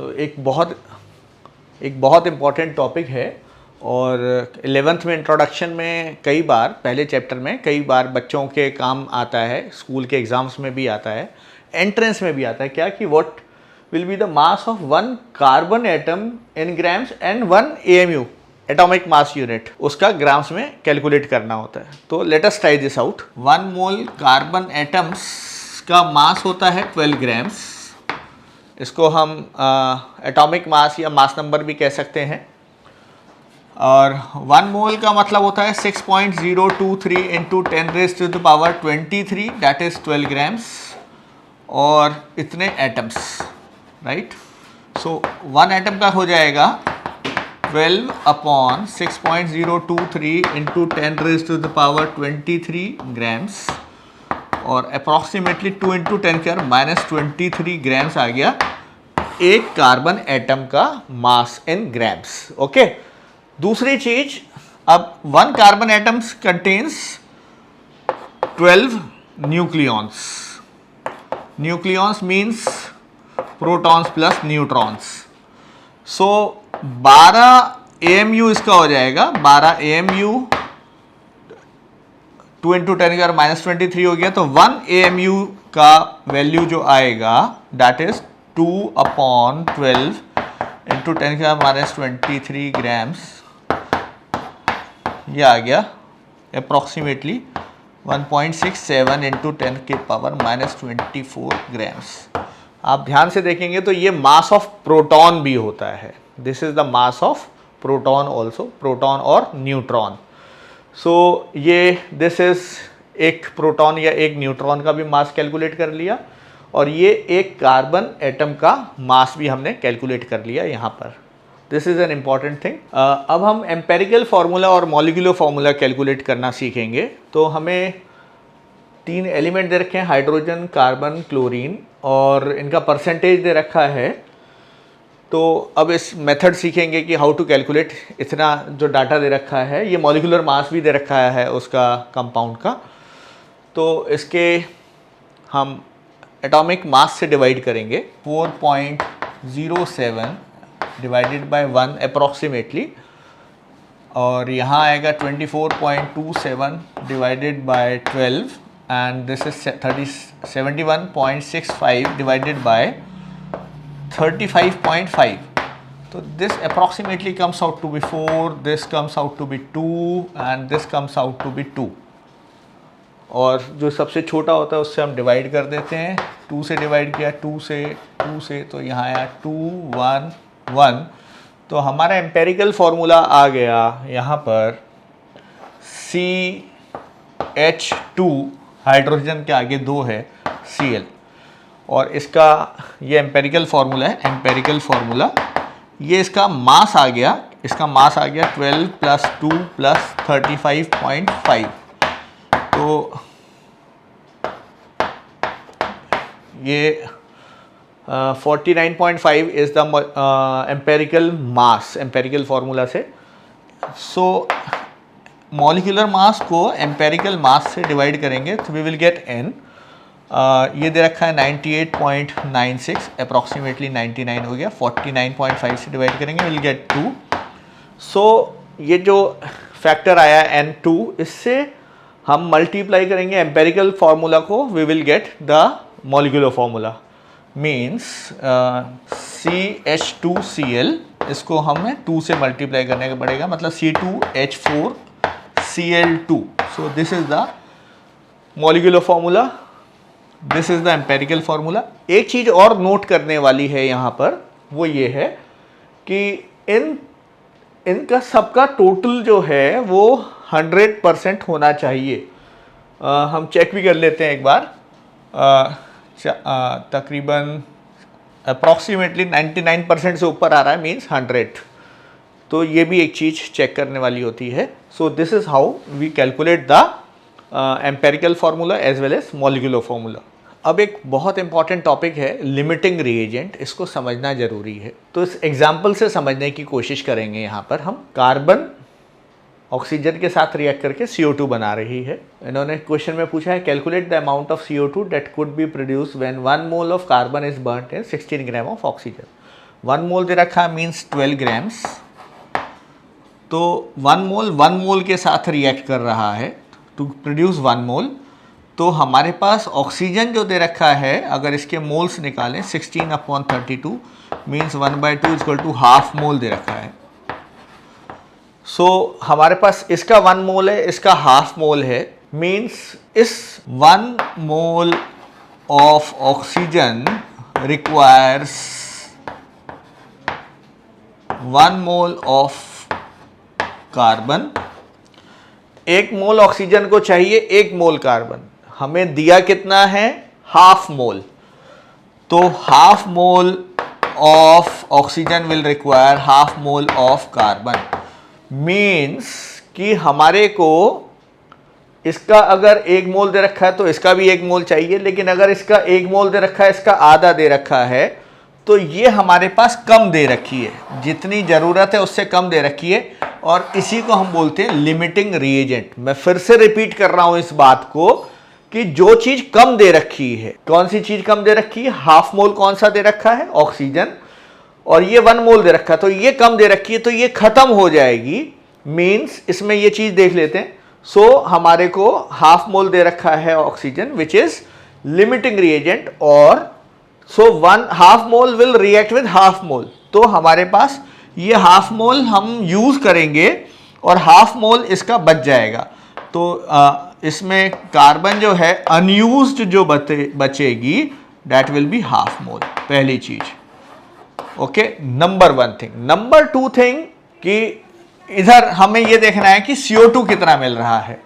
एक बहुत important topic है और 11th में इंट्रोडक्शन में कई बार, पहले चैप्टर में कई बार बच्चों के काम आता है, स्कूल के एग्ज़ाम्स में भी आता है, एंट्रेंस में भी आता है। क्या कि what will be the mass of one carbon atom in grams and one AMU atomic mass unit, उसका ग्राम्स में कैलकुलेट करना होता है। तो let us try this out. 1 mole carbon atoms का मास होता है 12 ग्राम्स। इसको हम एटॉमिक मास या मास नंबर भी कह सकते हैं। और 1 मोल का मतलब होता है 6.023 इंटू 10⁻23, दैट इज 12 ग्राम्स, और इतने एटम्स, राइट। सो 1 एटम का हो जाएगा 12 अपॉन 6.023 इंटू 10⁻23 ग्राम्स, और अप्रॉक्सीमेटली 2 इंटू 10⁻23 ग्राम्स आ गया एक कार्बन एटम का मास इन ग्राम्स। ओके। दूसरी चीज, अब 1 carbon atoms contains 12 nucleons. Nucleons means protons plus neutrons. So 12 AMU इसका हो जाएगा। 12 AMU 2 इंटू 10⁻23 हो गया। तो 1 AMU का वैल्यू जो आएगा that is 2 upon 12 into 10⁻23 grams, ये आ गया अप्रॉक्सीमेटली 1.67 इंटू 10⁻24 ग्राम्स। आप ध्यान से देखेंगे तो ये मास ऑफ प्रोटॉन भी होता है। This is the mass of proton also, proton और न्यूट्रॉन। सो ये दिस इज एक प्रोटॉन या एक न्यूट्रॉन का भी मास कैलकुलेट कर लिया, और ये एक कार्बन एटम का मास भी हमने कैलकुलेट कर लिया यहाँ पर। This is an important thing. अब हम एम्पेरिकल फार्मूला और मॉलिक्यूलर फार्मूला कैलकुलेट करना सीखेंगे। तो हमें 3 एलिमेंट दे रखे हैं, हाइड्रोजन, कार्बन, क्लोरीन, और इनका परसेंटेज दे रखा है। तो अब इस मेथड सीखेंगे कि हाउ टू कैलकुलेट इतना जो डाटा दे रखा है। ये मॉलिक्यूलर मास भी दे रखा है उसका, कंपाउंड का। तो इसके हम एटॉमिक मास से डिवाइड करेंगे। 4.07 डिवाइडेड बाय 1 अप्रॉक्सीमेटली, और यहाँ आएगा 24.27 divided by 12, and this is 71.65 divided by 35.5. So this approximately comes out to be 4, this comes out to be 2, and this comes out to be 2. और जो सबसे छोटा होता है उससे हम डिवाइड कर देते हैं। 2 से डिवाइड किया, 2 से, तो यहाँ आया 2, 1, 1। तो हमारा एम्पेरिकल फॉर्मूला आ गया यहाँ पर CH2, हाइड्रोजन के आगे 2 है, Cl, और इसका ये एम्पेरिकल फार्मूला है। एम्पेरिकल फार्मूला, ये इसका मास आ गया 12 प्लस 2 प्लस 35.5। तो ये 49.5 is the empirical mass, empirical formula से। सो मॉलिक्यूलर मास को एम्पेरिकल मास से डिवाइड करेंगे तो वी विल गेट n। ये दे रखा है 98.96, अप्रॉक्सीमेटली 99 हो गया। 49.5 से डिवाइड करेंगे, विल गेट 2। सो ये जो फैक्टर आया N2, इससे हम मल्टीप्लाई करेंगे एम्पेरिकल फार्मूला को, we will get the molecular formula. Means CH2Cl, इसको हमें 2 से मल्टीप्लाई करने का पड़ेगा, मतलब C2H4Cl2। So this is the molecular formula, this is the empirical formula. एक चीज और नोट करने वाली है यहाँ पर, वो ये है कि इनका सबका टोटल जो है वो 100% होना चाहिए। हम चेक भी कर लेते हैं एक बार। तकरीबन अप्रॉक्सीमेटली 99% से ऊपर आ रहा है, मीन्स 100। तो ये भी एक चीज़ चेक करने वाली होती है। So this is how we calculate the empirical formula as well as molecular formula. अब एक बहुत इंपॉर्टेंट टॉपिक है लिमिटिंग रिएजेंट, इसको समझना जरूरी है। तो इस एग्जाम्पल से समझने की कोशिश करेंगे। यहाँ पर हम कार्बन ऑक्सीजन के साथ रिएक्ट करके CO2 बना रही है। इन्होंने क्वेश्चन में पूछा है calculate the amount of CO2 that could be produce when 1 mole of carbon is burned in 16 gram of oxygen. 1 मोल दे रखा है मीन्स 12 ग्राम्स, तो 1 मोल के साथ रिएक्ट कर रहा है टू प्रोड्यूस 1 मोल। तो हमारे पास ऑक्सीजन जो दे रखा है, अगर इसके मोल्स निकालें 16/32 means 1/2 equal to half mole दे रखा है। सो हमारे पास इसका 1 मोल है, इसका हाफ मोल है, मीन्स इस 1 mole of oxygen requires 1 mole of carbon. 1 mole oxygen को चाहिए 1 मोल कार्बन, हमें दिया कितना है, हाफ मोल। तो half mole of oxygen will require half mole of carbon, means कि हमारे को इसका अगर 1 मोल दे रखा है तो इसका भी 1 मोल चाहिए, लेकिन अगर इसका 1 मोल दे रखा है, इसका आधा दे रखा है, तो ये हमारे पास कम दे रखी है, जितनी ज़रूरत है उससे कम दे रखी है, और इसी को हम बोलते हैं लिमिटिंग रिएजेंट। मैं फिर से रिपीट कर रहा हूं इस बात को कि जो चीज कम दे रखी है, कौन सी चीज कम दे रखी है, हाफ मोल कौन सा दे रखा है, ऑक्सीजन, और ये 1 मोल दे रखा है, तो ये कम दे रखी है, तो ये खत्म हो जाएगी, मीन्स इसमें ये चीज देख लेते हैं। सो हमारे को हाफ मोल दे रखा है oxygen which is limiting reagent, और सो 1 half mole will react with half mole, तो हमारे पास ये हाफ मोल हम यूज करेंगे और हाफ मोल इसका बच जाएगा। तो इसमें कार्बन जो है अनयूज्ड जो बचेगी that will be half mole, पहली चीज। Okay, number 1 thing. Number 2 thing कि इधर हमें ये देखना है कि CO2 कितना मिल रहा है।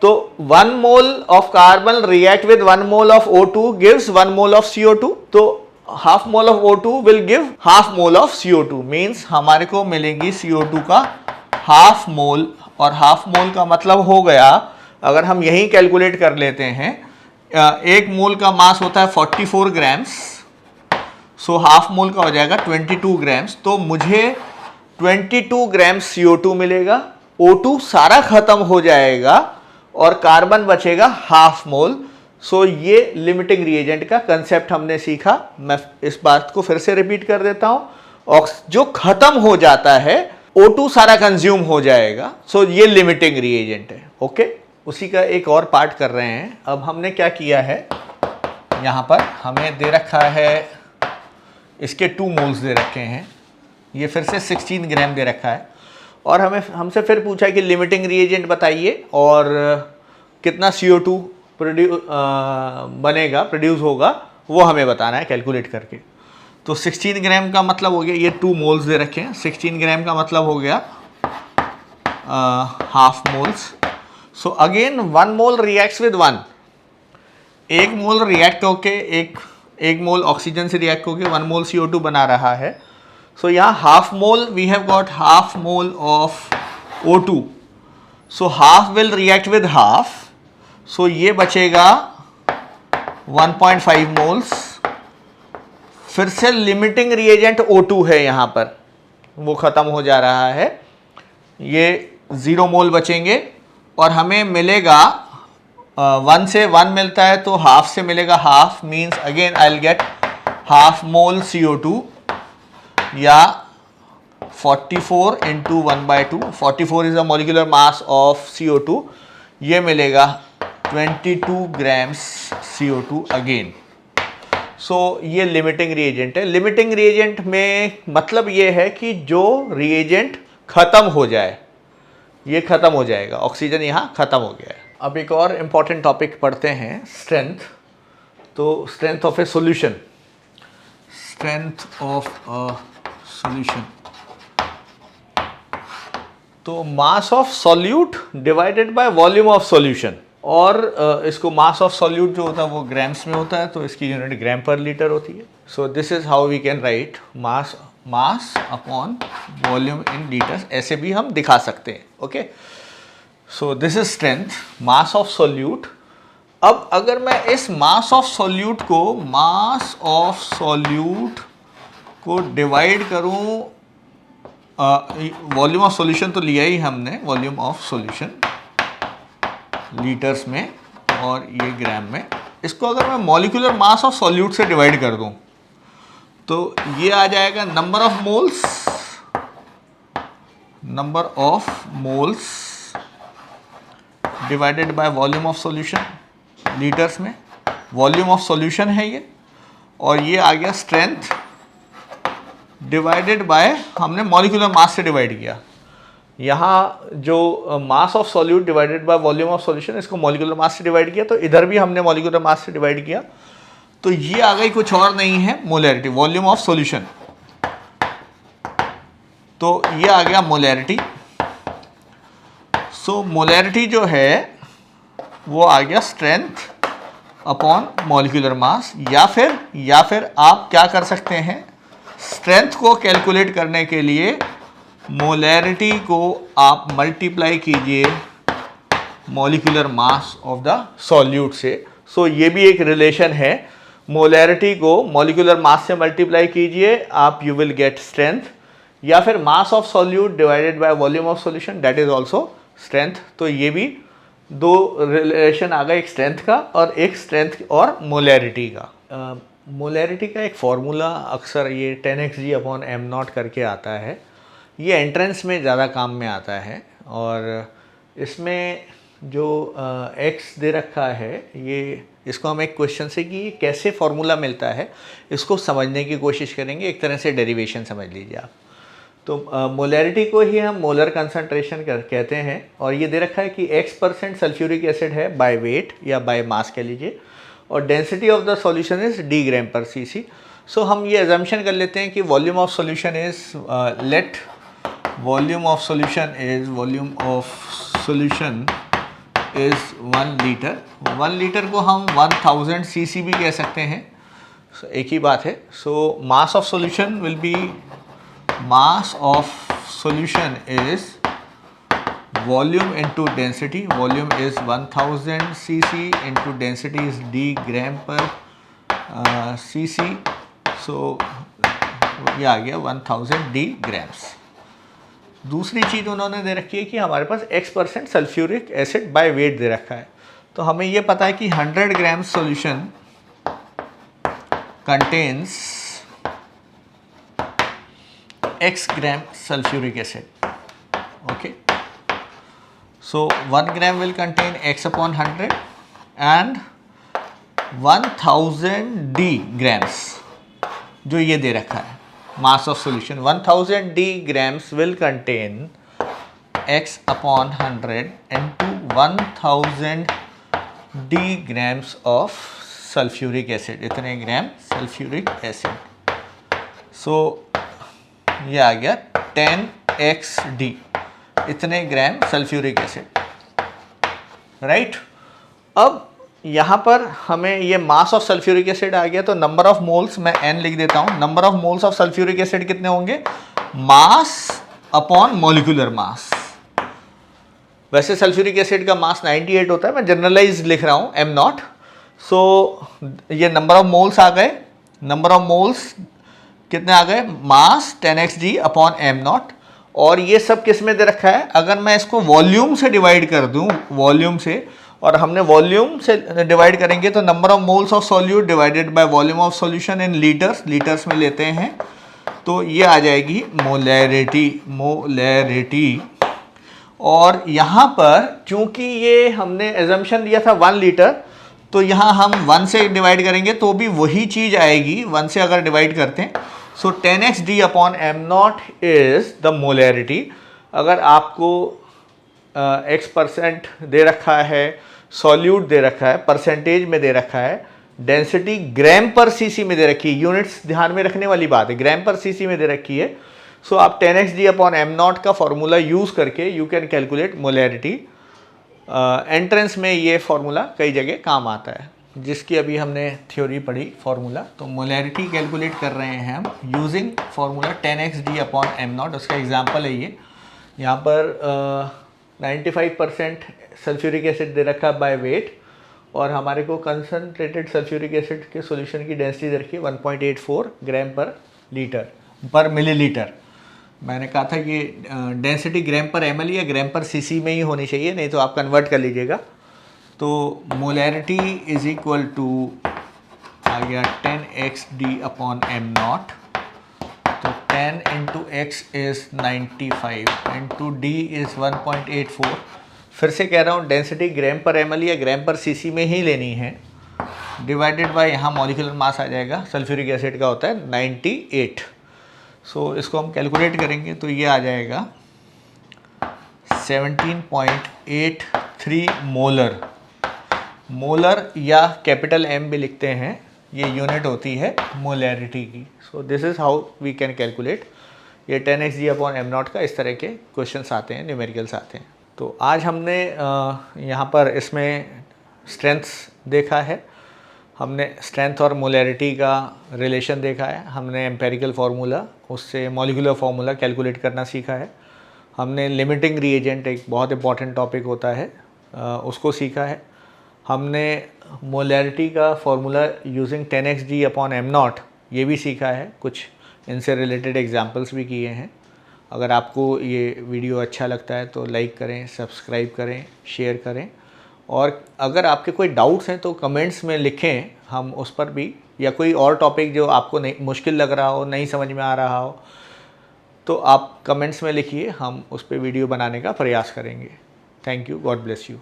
तो 1 mole of carbon react with 1 mole of O2 gives 1 mole of CO2, तो half mole of O2 will give half mole of CO2, means हमारे को मिलेंगी CO2 का हाफ मोल, और हाफ मोल का मतलब हो गया, अगर हम यही कैलकुलेट कर लेते हैं, 1 मोल का मास होता है 44 ग्राम्स, सो हाफ मोल का हो जाएगा 22 ग्राम्स, तो मुझे 22 ग्राम्स CO2 मिलेगा, O2 सारा खत्म हो जाएगा और कार्बन बचेगा हाफ मोल। सो ये लिमिटिंग रिएजेंट का कंसेप्ट हमने सीखा। मैं इस बात को फिर से रिपीट कर देता हूं, जो खत्म हो जाता है O2 सारा कंज्यूम हो जाएगा, सो ये लिमिटिंग रिएजेंट है। ओके, उसी का एक और पार्ट कर रहे हैं। अब हमने क्या किया है, यहाँ पर हमें दे रखा है, इसके 2 मोल्स दे रखे हैं, ये फिर से 16 ग्राम दे रखा है, और हमसे फिर पूछा कि लिमिटिंग रिएजेंट बताइए और कितना CO2 प्रोड्यूस होगा, वो हमें बताना है कैलकुलेट करके। तो 16 ग्राम का मतलब हो गया, ये 2 मोल्स दे रखे हैं, 16 ग्राम का मतलब हो गया half moles. So again 1 mole reacts with 1, 1 mole react होके एक मोल ऑक्सीजन से रिएक्ट होके 1 मोल CO2 बना रहा है। सो यहाँ half mole, we have got half mole of O2, so half will react with half, so ये बचेगा 1.5 मोल्स। फिर से लिमिटिंग रिएजेंट O2 है, यहाँ पर वो ख़त्म हो जा रहा है, ये 0 मोल बचेंगे, और हमें मिलेगा 1 से 1 मिलता है तो हाफ से मिलेगा half, means again I will get half mole CO2, या 44 into 1/2, 44 is the molecular mass of CO2, ये मिलेगा 22 ग्राम्स CO2 अगेन। सो ये लिमिटिंग रिएजेंट है। लिमिटिंग रिएजेंट में मतलब ये है कि जो रिएजेंट खत्म हो जाए, ये खत्म हो जाएगा, ऑक्सीजन यहाँ खत्म हो गया है। अब एक और इम्पॉर्टेंट टॉपिक पढ़ते हैं, स्ट्रेंथ। तो strength of a solution, strength of a solution, तो mass of solute divided by volume of solution, और इसको मास ऑफ सॉल्यूट जो होता है वो ग्राम्स में होता है, तो इसकी यूनिट ग्राम पर लीटर होती है। So this is how we can write mass upon volume in litres, ऐसे भी हम दिखा सकते हैं। Okay, so this is strength, mass of solute. अब अगर मैं इस मास ऑफ सॉल्यूट को डिवाइड करूं, वॉल्यूम ऑफ सॉल्यूशन तो लिया ही हमने, वॉल्यूम ऑफ सॉल्यूशन लीटर्स में और ये ग्राम में, इसको अगर मैं मॉलिक्यूलर मास ऑफ सॉल्यूट से डिवाइड कर दूं तो ये आ जाएगा number of moles divided by volume of solution, litres में वॉल्यूम ऑफ सॉल्यूशन है ये, और ये आ गया स्ट्रेंथ डिवाइडेड बाय, हमने मॉलिक्यूलर मास से डिवाइड किया। यहाँ जो मास of solute divided by volume of solution, इसको मॉलिक्यूलर मास से डिवाइड किया, तो इधर भी हमने मॉलिक्यूलर मास से डिवाइड किया, तो ये आ गई कुछ और नहीं है मोलैरिटी, वॉल्यूम ऑफ सॉल्यूशन। तो ये आ गया मोलैरिटी। सो मोलैरिटी जो है वो आ गया स्ट्रेंथ अपॉन मॉलिक्यूलर मास, या फिर आप क्या कर सकते हैं, स्ट्रेंथ को कैलकुलेट करने के लिए मोलैरिटी को आप मल्टीप्लाई कीजिए molecular mass of the solute से। सो ये भी एक रिलेशन है, मोलैरिटी को मॉलिक्यूलर मास से मल्टीप्लाई कीजिए आप, यू विल गेट स्ट्रेंथ, या फिर मास of solute divided by volume of solution, that is also strength. तो ये भी दो रिलेशन आ गए, एक स्ट्रेंथ का और एक स्ट्रेंथ और मोलैरिटी का। मोलैरिटी का एक फॉर्मूला अक्सर ये 10xg अपॉन m0 करके आता है, ये एंट्रेंस में ज़्यादा काम में आता है, और इसमें जो x दे रखा है, ये इसको हम एक क्वेश्चन से कि ये कैसे फॉर्मूला मिलता है इसको समझने की कोशिश करेंगे, एक तरह से डेरिवेशन समझ लीजिए आप। तो मोलैरिटी को ही हम मोलर कंसंट्रेशन कहते हैं, और ये दे रखा है कि x% सल्फ्यूरिक एसिड है बाय वेट या बाय मास कह लीजिए, और density of the solution is d ग्राम पर cc। सो हम ये एजम्पशन कर लेते हैं कि volume of solution is let volume of solution is 1 litre. 1 litre को हम 1000 cc भी कह सकते हैं, एक ही बात है। So mass of solution will be, mass of solution is volume into density, volume is 1000 cc into density is d gram per cc, so ये आ गया 1000 d grams। दूसरी चीज़ उन्होंने दे रखी है कि हमारे पास x% sulphuric acid by weight दे रखा है, तो हमें ये पता है कि 100 gram solution contains x gram sulfuric acid, okay, so 1 gram will contain x upon 100 and 1000 d grams जो ये दे रखा है mass of solution, 1000 d grams will contain x upon 100 into 1000 d grams of sulfuric acid, इतने ग्राम sulfuric acid। so ये आ गया 10xd, इतने ग्राम sulphuric acid, right. अब यहाँ पर हमें ये मास ऑफ सल्फ्यूरिक एसिड आ गया, तो नंबर ऑफ मोल्स मैं n लिख देता हूँ। Number of moles of sulphuric acid कितने होंगे, मास अपॉन मॉलिक्यूलर मास। वैसे सल्फ्यूरिक एसिड का मास 98 होता है, मैं जनरलाइज लिख रहा हूँ m0। सो ये नंबर ऑफ मोल्स आ गए, नंबर ऑफ मोल्स कितने आ गए, मास 10xg अपॉन m0, और ये सब किस में दे रखा है, अगर मैं इसको वॉल्यूम से डिवाइड कर दूं, वॉल्यूम से, और हमने वॉल्यूम से डिवाइड करेंगे तो number of moles of solute divided by volume of solution in litres, litres में लेते हैं, तो ये आ जाएगी मोलैरिटी। और यहाँ पर चूंकि ये हमने एजम्पशन दिया था 1 लीटर, तो यहाँ हम 1 से डिवाइड करेंगे तो भी वही चीज़ आएगी, 1 से अगर डिवाइड करते हैं। सो 10xd upon m0 is the molarity. अगर आपको x% दे रखा है, सॉल्यूट दे रखा है, परसेंटेज में दे रखा है, डेंसिटी ग्राम पर cc में दे रखी है, यूनिट्स ध्यान में रखने वाली बात है, ग्राम पर cc में दे रखी है। सो आप 10xd अपॉन m0 का फॉर्मूला यूज़ करके you can calculate molarity. Entrance में ये फार्मूला कई जगह काम आता है, जिसकी अभी हमने थ्योरी पढ़ी फार्मूला। तो मोलैरिटी कैलकुलेट कर रहे हैं हम using formula 10xd upon m0। उसका एग्जांपल है ये, यहाँ पर 95% सल्फ्यूरिक एसिड दे रखा बाय वेट, और हमारे को कंसनट्रेटेड सल्फ्यूरिक एसिड के सॉल्यूशन की डेंसिटी दे रखी है 1.84 ग्राम पर मिलीलीटर। मैंने कहा था कि डेंसिटी ग्राम पर ml या ग्राम पर cc में ही होनी चाहिए, नहीं तो आप कन्वर्ट कर लीजिएगा। तो मोलैरिटी इज इक्वल टू आ गया 10xd अपॉन m0 तो 10 into x is 95 into D is 1.84। फिर से कह रहा हूँ डेंसिटी ग्राम पर ml या ग्राम पर cc में ही लेनी है, डिवाइडेड बाय यहाँ मॉलिक्यूलर मास आ जाएगा, सल्फ्यूरिक एसिड का होता है 98। सो इसको हम कैलकुलेट करेंगे तो ये आ जाएगा 17.83 मोलर। मोलर या कैपिटल M भी लिखते हैं, ये यूनिट होती है मोलैरिटी की। So this is how we can calculate. ये 10xg/m0 का इस तरह के क्वेश्चंस आते हैं, न्यूमेरिकल्स आते हैं। तो आज हमने यहाँ पर इसमें स्ट्रेंथ्स देखा है, हमने स्ट्रेंथ और मोलैरिटी का रिलेशन देखा है, हमने एम्पेरिकल फार्मूला उससे मॉलिक्यूलर फार्मूला कैलकुलेट करना सीखा है, हमने लिमिटिंग रिएजेंट एक बहुत इंपॉर्टेंट टॉपिक होता है उसको सीखा है, हमने मोलैरिटी का फार्मूला यूजिंग 10xg/m0 ये भी सीखा है, कुछ इनसे रिलेटेड एग्जांपल्स भी किए हैं। अगर आपको ये वीडियो अच्छा लगता है तो लाइक करें, सब्सक्राइब करें, शेयर करें, और अगर आपके कोई डाउट्स हैं तो कमेंट्स में लिखें, हम उस पर भी, या कोई और टॉपिक जो आपको नहीं मुश्किल लग रहा हो, नहीं समझ में आ रहा हो, तो आप कमेंट्स में लिखिए, हम उस पर वीडियो बनाने का प्रयास करेंगे। Thank you, God bless you.